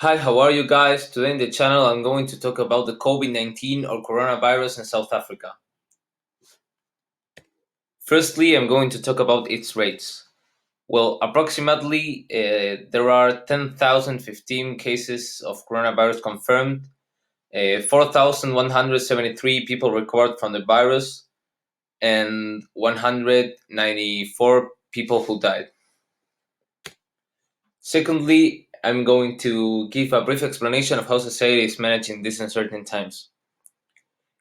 Hi, how are you guys? Today in the channel I'm going to talk about the COVID-19 or coronavirus in South Africa. Firstly, I'm going to talk about its rates. Well, approximately there are 10,015 cases of coronavirus confirmed, 4,173 people recovered from the virus, and 194 people who died. Secondly, I'm going to give a brief explanation of how society is managing these uncertain times.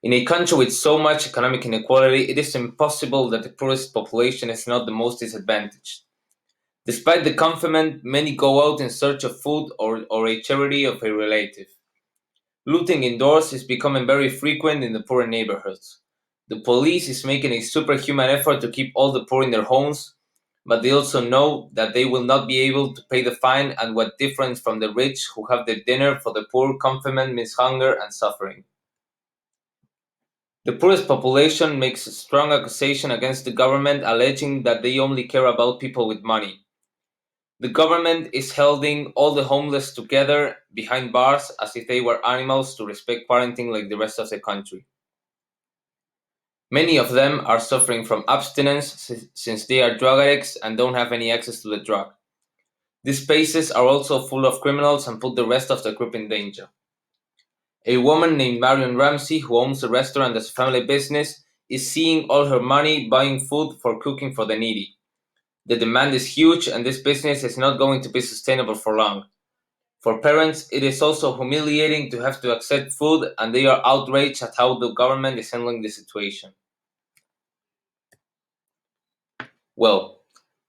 In a country with so much economic inequality, it is impossible that the poorest population is not the most disadvantaged. Despite the confinement, many go out in search of food or a charity of a relative. Looting indoors is becoming very frequent in the poorer neighborhoods. The police is making a superhuman effort to keep all the poor in their homes, but they also know that they will not be able to pay the fine, and what difference from the rich who have their dinner for the poor confinement means hunger and suffering. The poorest population makes a strong accusation against the government, alleging that they only care about people with money. The government is holding all the homeless together behind bars as if they were animals to respect quarantine like the rest of the country. Many of them are suffering from abstinence since they are drug addicts and don't have any access to the drug. These spaces are also full of criminals and put the rest of the group in danger. A woman named Marion Ramsey, who owns a restaurant as a family business, is seeing all her money buying food for cooking for the needy. The demand is huge, and this business is not going to be sustainable for long. For parents, it is also humiliating to have to accept food, and they are outraged at how the government is handling the situation. Well,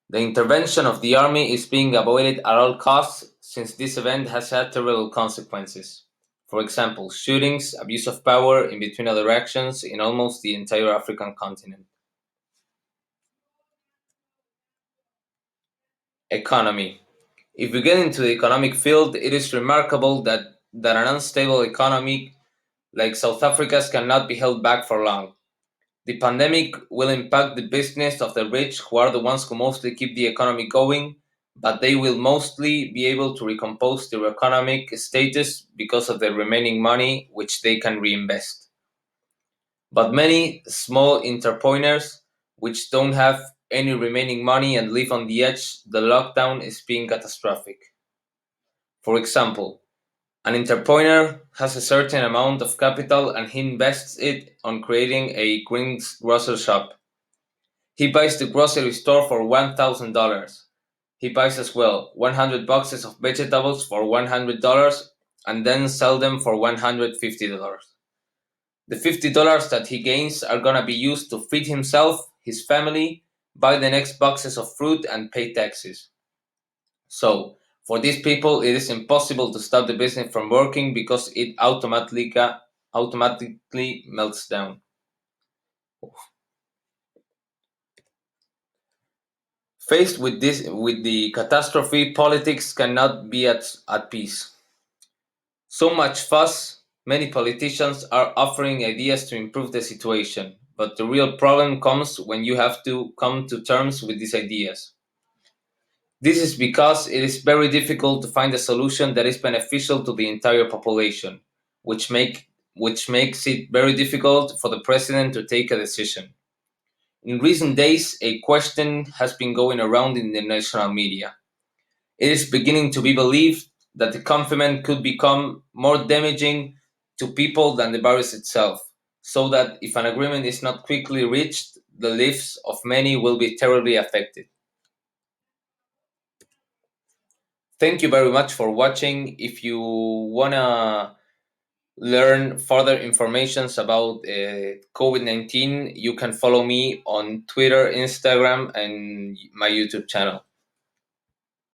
the intervention of the army is being avoided at all costs since this event has had terrible consequences. For example, shootings, abuse of power in between other actions in almost the entire African continent. Economy. If we get into the economic field, it is remarkable that an unstable economy like South Africa's cannot be held back for long. The pandemic will impact the business of the rich, who are the ones who mostly keep the economy going, but they will mostly be able to recompose their economic status because of the remaining money which they can reinvest. But many small entrepreneurs which don't have any remaining money and live on the edge, the lockdown is being catastrophic. For example, an entrepreneur has a certain amount of capital and he invests it on creating a green grocery shop. He buys the grocery store for $1,000. He buys as well 100 boxes of vegetables for $100 and then sell them for $150. The $50 that he gains are gonna be used to feed himself, his family, buy the next boxes of fruit, and pay taxes. So, for these people, it is impossible to stop the business from working because it automatically melts down. Faced with the catastrophe, politics cannot be at peace. So much fuss, many politicians are offering ideas to improve the situation, but the real problem comes when you have to come to terms with these ideas. This is because it is very difficult to find a solution that is beneficial to the entire population, which makes it very difficult for the president to take a decision. In recent days, a question has been going around in the national media. It is beginning to be believed that the confinement could become more damaging to people than the virus itself, so that if an agreement is not quickly reached, the lives of many will be terribly affected. Thank you very much for watching. If you wanna learn further informations about COVID-19, you can follow me on Twitter, Instagram, and my YouTube channel.